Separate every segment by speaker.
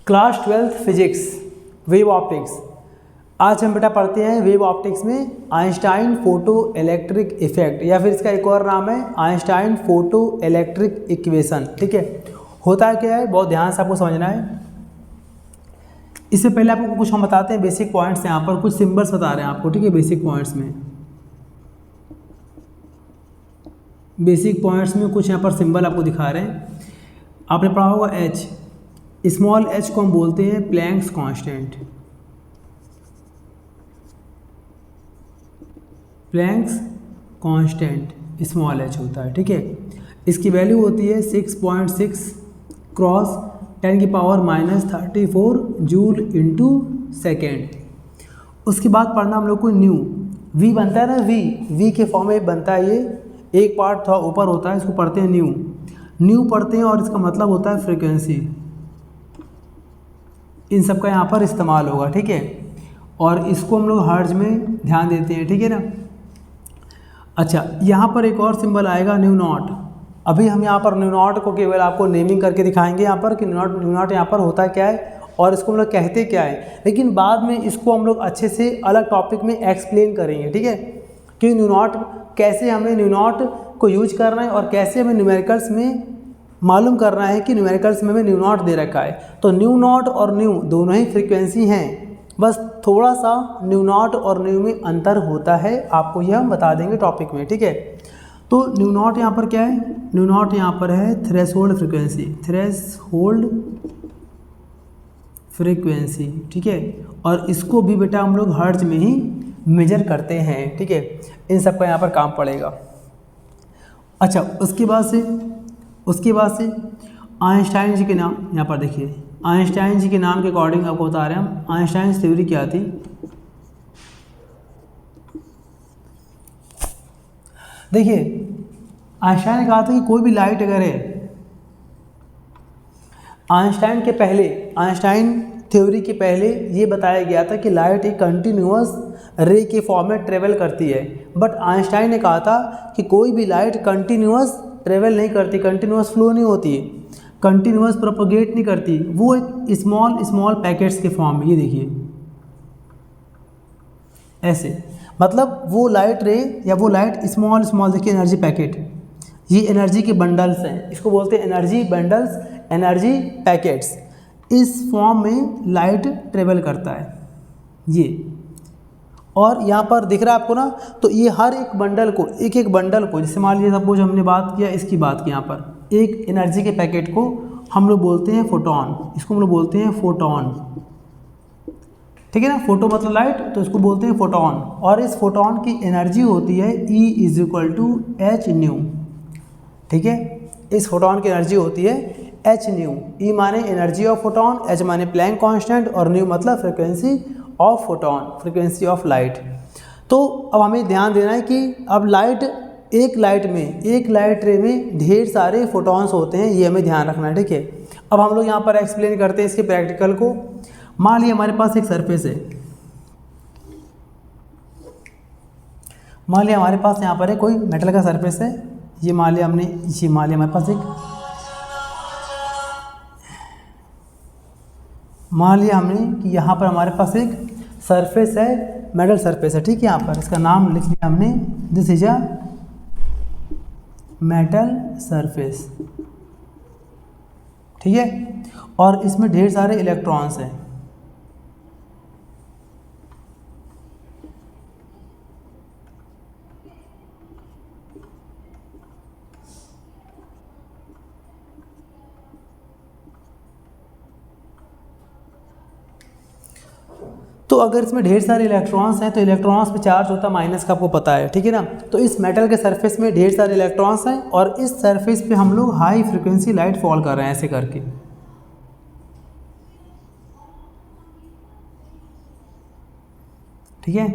Speaker 1: Class 12th physics, wave optics. आज हम बेटा पढ़ते हैं वेव ऑप्टिक्स में आइंस्टाइन फोटो इलेक्ट्रिक इफेक्ट, या फिर इसका एक और नाम है आइंस्टाइन फोटो इलेक्ट्रिक इक्वेशन। ठीक है, होता क्या है बहुत ध्यान से आपको समझना है। इससे पहले आपको कुछ हम बताते हैं बेसिक पॉइंट्स, यहाँ पर कुछ सिंबल्स बता रहे हैं आपको। ठीक है, बेसिक पॉइंट्स में कुछ यहाँ पर सिंबल आपको दिखा रहे हैं। आपने पढ़ा होगा एच, स्मॉल एच को हम बोलते हैं Planck's constant. Planck's constant small H होता है। ठीक है, इसकी वैल्यू होती है 6.6 क्रॉस 10⁻⁻34 जूल इंटू सेकेंड। उसके बाद पढ़ना हम लोग को न्यू, वी बनता है ना, वी के फॉर्म में बनता है। ये एक पार्ट थोड़ा ऊपर होता है, इसको पढ़ते हैं न्यू पढ़ते हैं, और इसका मतलब होता है फ्रीक्वेंसी। इन सब का यहाँ पर इस्तेमाल होगा। ठीक है, और इसको हम लोग हर्ट्ज में ध्यान देते हैं। ठीक है ना। अच्छा, यहाँ पर एक और सिंबल आएगा न्यू नॉट। अभी हम यहाँ पर न्यू नॉट को केवल आपको नेमिंग करके दिखाएंगे यहाँ पर कि न्यू नॉट यहाँ पर होता क्या है और इसको हम लोग कहते क्या है, लेकिन बाद में इसको हम लोग अच्छे से अलग टॉपिक में एक्सप्लेन करेंगे। ठीक है, कि न्यू नॉट कैसे हमें न्यू नॉट को यूज करना है और कैसे हमें न्यूमेरिकल्स में मालूम करना है कि न्यूमेरिकल्स में हमें न्यू नॉट दे रखा है। तो न्यू नॉट और न्यू दोनों ही फ्रीक्वेंसी हैं, बस थोड़ा सा न्यू नॉट और न्यू में अंतर होता है, आपको यह हम बता देंगे टॉपिक में। ठीक है, तो न्यू नॉट यहाँ पर क्या है, न्यू नॉट यहाँ पर है थ्रेशोल्ड फ्रीक्वेंसी, थ्रेशोल्ड फ्रीक्वेंसी। ठीक है, और इसको भी बेटा हम लोग हर्ट्ज में ही मेजर करते हैं। ठीक है, इन सब का यहाँ पर काम पड़ेगा। अच्छा, उसके बाद से आइंस्टाइन जी के नाम यहाँ पर देखिए, आइंस्टाइन जी के नाम के अकॉर्डिंग आपको बता रहे हैं हम आइंस्टाइन थ्योरी क्या थी। देखिए, आइंस्टाइन ने कहा था कि कोई भी लाइट अगर है, आइंस्टाइन थ्योरी के पहले ये बताया गया था कि लाइट एक कंटिन्यूअस रे के फॉर्म में ट्रेवल करती है। बट आइंस्टाइन ने कहा था कि कोई भी लाइट कंटिन्यूअस ट्रेवल नहीं करती, कंटिन्यूअस फ्लो नहीं होती है, कंटिन्यूअस प्रोपोगेट नहीं करती, वो एक स्मॉल पैकेट्स के फॉर्म में। ये देखिए ऐसे, मतलब वो लाइट रे या वो लाइट स्मॉल देखिए एनर्जी पैकेट, ये एनर्जी के बंडल्स हैं, इसको बोलते हैं एनर्जी बंडल्स, एनर्जी पैकेट्स। इस फॉर्म में लाइट ट्रेवल करता है ये, और यहाँ पर दिख रहा है आपको ना, तो ये हर एक बंडल को, एक बंडल को, जैसे मान लीजिए सपोज हमने बात किया इसकी बात की, यहाँ पर एक एनर्जी के पैकेट को हम लोग बोलते हैं फोटोन, इसको हम लोग बोलते हैं फोटोन। ठीक है ना, फोटो मतलब लाइट, तो इसको बोलते हैं फोटोन, और इस फोटोन की एनर्जी होती है E = h न्यू। ठीक है, इस फोटोन की एनर्जी होती है h न्यू। E माने एनर्जी ऑफ फोटोन, h माने प्लैंक कांस्टेंट, और न्यू मतलब frequency of photon, frequency of light. तो अब हमें ध्यान देना है कि अब एक लाइट रे में ढेर सारे फोटॉन्स होते हैं, ये हमें ध्यान रखना है। ठीक है, अब हम लोग यहाँ पर एक्सप्लेन करते हैं इसके प्रैक्टिकल को। मान लिया हमारे पास एक सरफेस है, मान लिया हमारे पास यहाँ पर है कोई मेटल का सरफेस है, ये मान लिया हमारे पास मान लिया हमने कि यहाँ पर हमारे पास एक सरफेस है, मेटल सरफेस है। ठीक है, यहाँ पर इसका नाम लिख लिया हमने, this is a metal surface. ठीक है, और इसमें ढेर सारे इलेक्ट्रॉन्स हैं। तो अगर इसमें ढेर सारे इलेक्ट्रॉन्स हैं तो इलेक्ट्रॉन्स पे चार्ज होता है माइनस का, आपको पता है। ठीक है ना, तो इस मेटल के सरफेस में ढेर सारे इलेक्ट्रॉन्स हैं, और इस सरफेस पे हम लोग हाई फ्रीक्वेंसी लाइट फॉल कर रहे हैं ऐसे करके। ठीक है,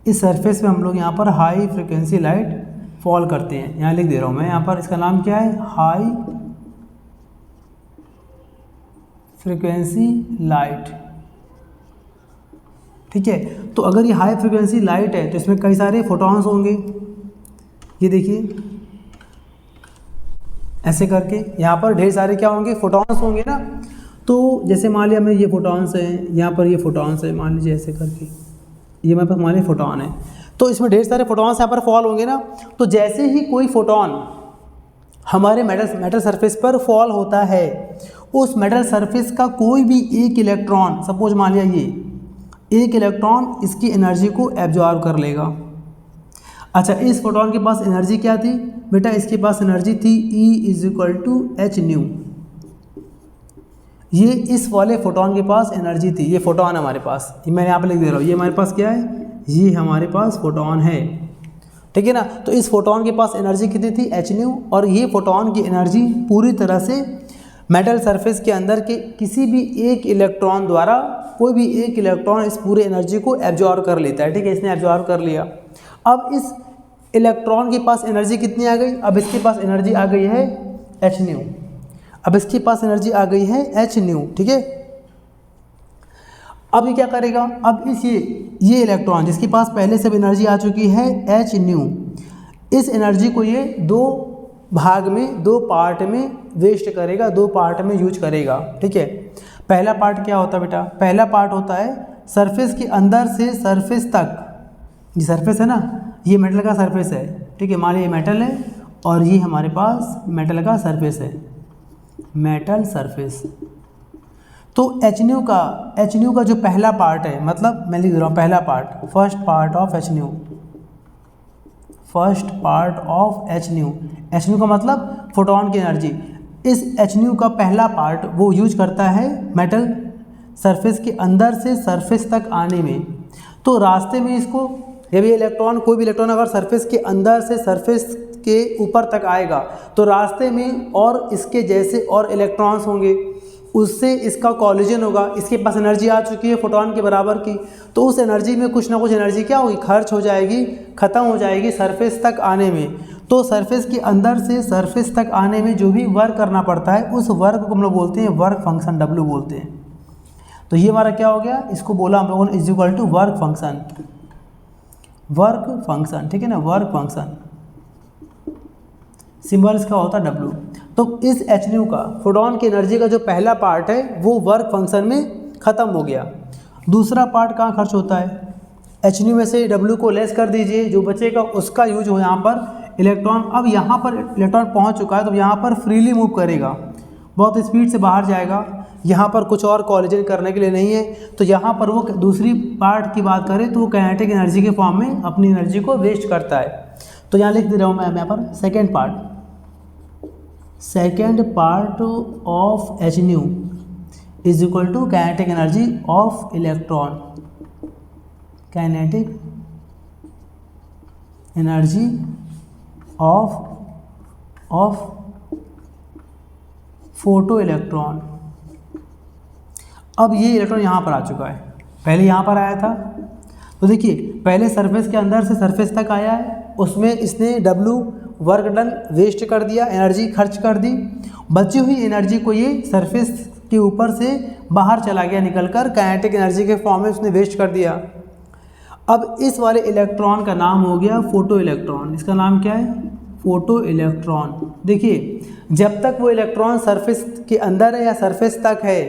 Speaker 1: इस सरफेस पे हम लोग यहाँ पर हाई फ्रीक्वेंसी लाइट फॉल करते हैं। यहाँ लिख दे रहा हूँ मैं, यहाँ पर इसका नाम क्या है, हाई फ्रीक्वेंसी लाइट। ठीक है, तो अगर ये हाई फ्रीक्वेंसी लाइट है तो इसमें कई सारे फोटॉन्स होंगे, ये देखिए ऐसे करके यहाँ पर ढेर सारे क्या होंगे, फोटॉन्स होंगे ना। तो जैसे मान लिया हमें ये फोटॉन्स हैं, यहाँ पर ये फोटॉन्स है, मान लीजिए ऐसे करके ये मेरे पास मान लीजिए फोटॉन है, तो इसमें ढेर सारे फोटॉन्स यहाँ पर फॉल होंगे ना। तो जैसे ही कोई फोटॉन हमारे मेटल सरफेस पर फॉल होता है, उस मेटल सरफेस का कोई भी एक इलेक्ट्रॉन, सपोज मान लिया ये एक इलेक्ट्रॉन इसकी एनर्जी को एब्जॉर्ब कर लेगा। अच्छा, इस फोटॉन के पास एनर्जी क्या थी बेटा, इसके पास एनर्जी थी E=h²। ये इस वाले फोटॉन के पास एनर्जी थी, ये फोटॉन हमारे पास, ये मैं यहाँ पे लिख दे रहा हूँ, ये हमारे पास क्या है, ये हमारे पास फोटॉन है, ठीक है ना। तो इस फोटॉन के पास एनर्जी कितनी थी, h², और ये फोटॉन की एनर्जी पूरी तरह से मेटल सरफेस के अंदर के किसी भी एक इलेक्ट्रॉन द्वारा, कोई भी एक इलेक्ट्रॉन इस पूरे एनर्जी को एब्जॉर्ब कर लेता है, ठीक है, इसने एब्जॉर्ब कर लिया। अब इस इलेक्ट्रॉन के पास एनर्जी कितनी आ गई, अब इसके पास एनर्जी आ गई है h², अब इसके पास एनर्जी आ गई है h², ठीक है। अब ये क्या करेगा, अब ये इलेक्ट्रॉन जिसके पास पहले से एनर्जी आ चुकी है h², इस एनर्जी को ये दो भाग में, दो पार्ट में वेस्ट करेगा, दो पार्ट में यूज करेगा, ठीक है। पहला पार्ट क्या होता है बेटा, पहला पार्ट होता है सरफेस के अंदर से सरफेस तक, ये सरफेस है ना, ये मेटल का सरफेस है, ठीक है, मान लीजिए मेटल है और ये हमारे पास मेटल का सरफेस है, मेटल सरफेस। तो h² का जो पहला पार्ट है, मतलब मैं लिख रहा हूँ पहला part, first part of h², first part of h² का मतलब फोटॉन की एनर्जी। इस h² का पहला पार्ट वो यूज करता है मेटल सरफेस के अंदर से सरफेस तक आने में। तो रास्ते में इसको, जब ये इलेक्ट्रॉन, कोई भी इलेक्ट्रॉन अगर सरफेस के अंदर से सरफेस के ऊपर तक आएगा, तो रास्ते में और इसके जैसे और इलेक्ट्रॉन्स होंगे, उससे इसका कॉलिजन होगा, इसके पास एनर्जी आ चुकी है फोटॉन के बराबर की, तो उस एनर्जी में कुछ ना कुछ एनर्जी क्या होगी, खर्च हो जाएगी, ख़त्म हो जाएगी सरफेस तक आने में। तो सरफेस के अंदर से सरफेस तक आने में जो भी वर्क करना पड़ता है, उस वर्क को हम लोग बोलते हैं वर्क फंक्शन, W बोलते हैं। तो ये हमारा क्या हो गया, इसको बोला हम लोगों ने is to work function, work function, ठीक है ना, वर्क फंक्शन, सिंबल इसका होता है W। तो इस h² का, फोटॉन की एनर्जी का जो पहला पार्ट है वो वर्क फंक्शन में ख़त्म हो गया। दूसरा पार्ट कहाँ खर्च होता है, h² में से W को लेस कर दीजिए, जो बचेगा उसका यूज हो यहाँ पर इलेक्ट्रॉन। अब यहाँ पर इलेक्ट्रॉन पहुँच चुका है, तो यहाँ पर फ्रीली मूव करेगा, बहुत स्पीड से बाहर जाएगा, यहाँ पर कुछ और कॉलिजन करने के लिए नहीं है। तो यहाँ पर वो दूसरी पार्ट की बात करें तो वो काइनेटिक एनर्जी के फॉर्म में अपनी एनर्जी को वेस्ट करता है। तो यहाँ लिख दे रहा हूँ मैं यहाँ पर second part, second part of h² is equal to kinetic energy of electron, kinetic energy of photo electron. अब ये इलेक्ट्रॉन यहाँ पर आ चुका है, पहले यहाँ पर आया था, तो देखिए पहले सरफेस के अंदर से सरफेस तक आया है, उसमें इसने W वर्क डन वेस्ट कर दिया, एनर्जी खर्च कर दी, बची हुई एनर्जी को ये सरफेस के ऊपर से बाहर चला गया निकलकर, काइनेटिक एनर्जी के फॉर्म में उसने वेस्ट कर दिया। अब इस वाले इलेक्ट्रॉन का नाम हो गया फोटो इलेक्ट्रॉन, इसका नाम क्या है, फोटो इलेक्ट्रॉन। देखिए जब तक वो इलेक्ट्रॉन सरफेस के अंदर है या सरफेस तक है,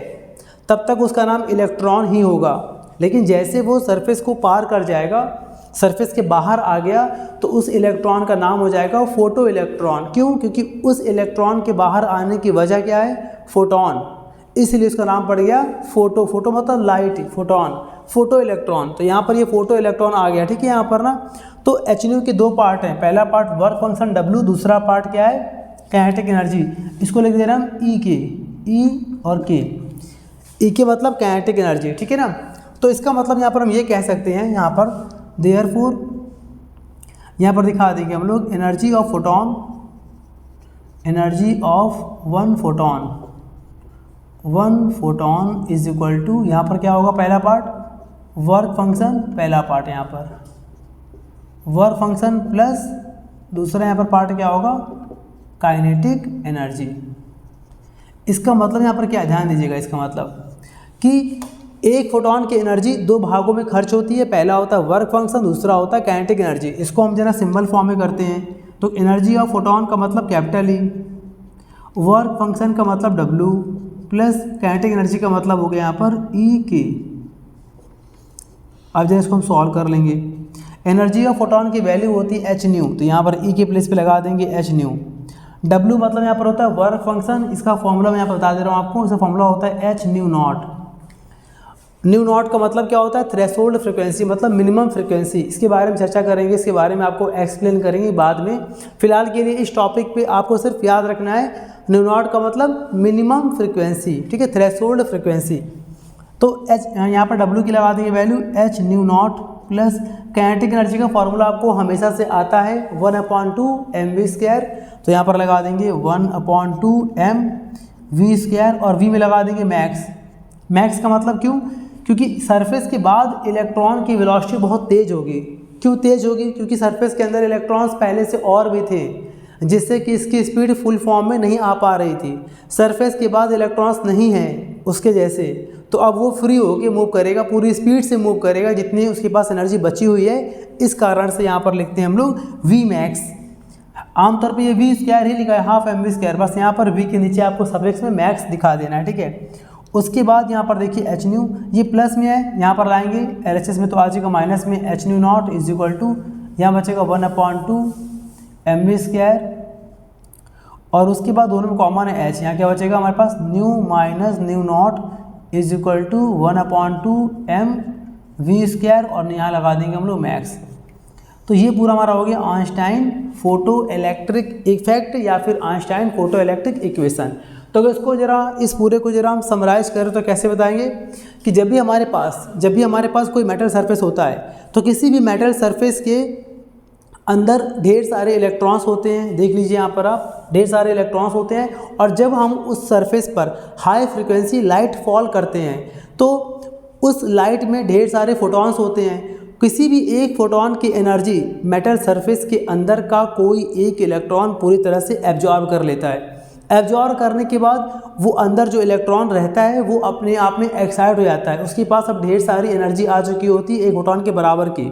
Speaker 1: तब तक उसका नाम इलेक्ट्रॉन ही होगा, लेकिन जैसे वो सरफेस को पार कर जाएगा, सरफेस के बाहर आ गया, तो उस इलेक्ट्रॉन का नाम हो जाएगा फोटो इलेक्ट्रॉन। क्यों, क्योंकि उस इलेक्ट्रॉन के बाहर आने की वजह क्या है, फोटॉन, इसलिए उसका नाम पड़ गया फोटो। फोटो मतलब लाइट, फोटॉन, फोटो इलेक्ट्रॉन। तो यहाँ पर ये फोटो इलेक्ट्रॉन आ गया, ठीक है। यहाँ पर ना तो h² के दो पार्ट हैं, पहला पार्ट वर्क फंक्शन W, दूसरा पार्ट क्या है, काइनेटिक एनर्जी। इसको लिख दे रहे हम E के, E और K, E के मतलब काइनेटिक एनर्जी, ठीक है ना। तो इसका मतलब यहाँ पर हम ये कह सकते हैं, यहाँ पर देयरफॉर यहाँ पर दिखा देंगे हम लोग energy of photon, energy of one photon is equal to, यहाँ पर क्या होगा, पहला पार्ट वर्क फंक्शन, पहला पार्ट यहाँ पर वर्क फंक्शन प्लस दूसरा यहाँ पर पार्ट क्या होगा, काइनेटिक एनर्जी। इसका मतलब यहाँ पर क्या, ध्यान दीजिएगा, इसका मतलब कि एक फोटॉन की एनर्जी दो भागों में खर्च होती है, पहला होता है वर्क फंक्शन, दूसरा होता है काइनेटिक एनर्जी। इसको हम जरा सिंबल फॉर्म में करते हैं, तो एनर्जी ऑफ फोटॉन का मतलब कैपिटल E, वर्क फंक्शन का मतलब W प्लस काइनेटिक एनर्जी का मतलब हो गया यहाँ पर ई के। अब जैसे इसको हम सॉल्व कर लेंगे, एनर्जी ऑफ फोटोन की वैल्यू होती है एच न्यू, तो यहाँ पर ई के प्लेस पे लगा देंगे एच न्यू। डब्ल्यू मतलब यहाँ पर होता है वर्क फंक्शन, इसका फॉर्मूला मैं यहाँ पर बता दे रहा हूँ आपको, इसका फॉर्मूला होता है H nu not. New not का मतलब क्या होता है, थ्रेशोल्ड फ्रिक्वेंसी, मतलब मिनिमम फ्रिक्वेंसी। इसके बारे में चर्चा करेंगे, इसके बारे में आपको एक्सप्लेन करेंगे बाद में। फिलहाल के लिए इस टॉपिक पे आपको सिर्फ याद रखना है न्यू नॉट का मतलब मिनिमम फ्रिक्वेंसी, ठीक है, थ्रेशोल्ड फ्रिक्वेंसी। तो एच यहाँ पर डब्ल्यू की लगा देंगे value H nu not plus kinetic energy का फॉर्मूला आपको हमेशा से आता है 1/2 mv², तो यहाँ पर लगा देंगे 1/2 mv² और v में लगा देंगे मैक्स। मैक्स का मतलब क्यों, क्योंकि सरफेस के बाद इलेक्ट्रॉन की वेलोसिटी बहुत तेज होगी। क्यों तेज होगी, क्योंकि सरफेस के अंदर इलेक्ट्रॉन्स पहले से और भी थे, जिससे कि इसकी स्पीड फुल फॉर्म में नहीं आ पा रही थी। सरफेस के बाद इलेक्ट्रॉन्स नहीं हैं उसके जैसे, तो अब वो फ्री होकर मूव करेगा, पूरी स्पीड से मूव करेगा जितनी उसके पास एनर्जी बची हुई है। इस कारण से यहाँ पर लिखते हैं हम लोग वी मैक्स। आमतौर पे ये v² ही लिखा है, 1/2 mv², बस यहाँ पर v के नीचे आपको सफिक्स में मैक्स दिखा देना है, ठीक है। उसके बाद यहाँ पर देखिए एच न्यू, ये प्लस में है, यहाँ पर लाएंगे LHS में तो आ जाएगा माइनस में, H nu naught is equal to यहाँ बचेगा 1/2 mv², और उसके बाद दोनों में कॉमन है एच, यहाँ क्या बचेगा हमारे पास nu minus nu naught is equal to 1/2 mv², और यहाँ लगा देंगे हम लोग मैक्स। तो ये पूरा हमारा हो गया आइंस्टाइन फोटो इलेक्ट्रिक इफेक्ट या फिर आइंस्टाइन फोटो इलेक्ट्रिक इक्वेशन। तो अगर इसको जरा इस पूरे को जरा हम समराइज करें तो कैसे बताएंगे कि जब भी हमारे पास कोई मेटल सरफेस होता है, तो किसी भी मेटल सरफेस के अंदर ढेर सारे इलेक्ट्रॉन्स होते हैं। देख लीजिए यहाँ पर आप, ढेर सारे इलेक्ट्रॉन्स होते हैं, और जब हम उस सरफेस पर हाई फ्रिक्वेंसी लाइट फॉल करते हैं तो उस लाइट में ढेर सारे फोटॉन्स होते हैं। किसी भी एक फोटॉन की एनर्जी मेटल सरफेस के अंदर का कोई एक इलेक्ट्रॉन पूरी तरह से एब्जॉर्ब कर लेता है। एब्जॉर्ब करने के बाद वो अंदर जो इलेक्ट्रॉन रहता है वो अपने आप में एक्साइट हो जाता है, उसके पास अब ढेर सारी एनर्जी आ चुकी होती है एक फोटॉन के बराबर की।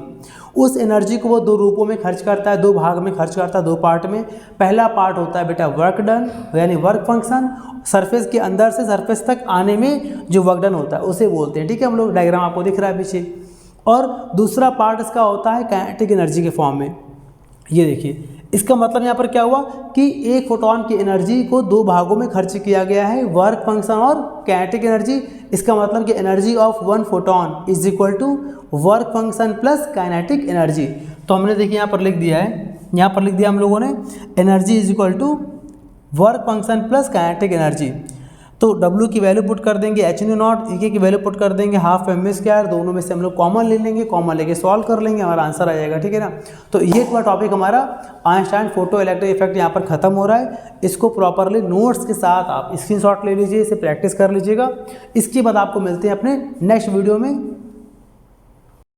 Speaker 1: उस एनर्जी को वो दो रूपों में खर्च करता है, दो भाग में खर्च करता है, दो पार्ट में। पहला पार्ट होता है बेटा वर्क डन, यानी वर्क फंक्शन, सरफेस के अंदर से सरफेस तक आने में जो वर्क डन होता है उसे बोलते हैं, ठीक है। हम लोग डायग्राम आपको दिख रहा है पीछे। और दूसरा पार्ट इसका होता है काइनेटिक एनर्जी के फॉर्म में। ये देखिए, इसका मतलब यहाँ पर क्या हुआ कि एक फोटॉन की एनर्जी को दो भागों में खर्च किया गया है, वर्क फंक्शन और काइनेटिक एनर्जी। इसका मतलब कि energy of one photon is equal to work function plus kinetic energy. तो हमने देखिए यहाँ पर लिख दिया है, यहाँ पर लिख दिया हम लोगों ने energy is equal to work function plus kinetic energy. तो W की वैल्यू पुट कर देंगे एच न्यू नॉट, E की वैल्यू पुट कर देंगे 1/2 mv², दोनों में से हम लोग कॉमन ले लेंगे, कॉमन लेके सॉल्व कर लेंगे, हमारा आंसर आ जाएगा, ठीक है ना। तो ये पूरा टॉपिक हमारा आइंस्टाइन फोटो इलेक्ट्रिक इफेक्ट यहाँ पर खत्म हो रहा है। इसको प्रॉपरली नोट्स के साथ आप स्क्रीनशॉट ले लीजिए, इसे प्रैक्टिस कर लीजिएगा। इसके बाद आपको मिलते हैं अपने नेक्स्ट वीडियो में।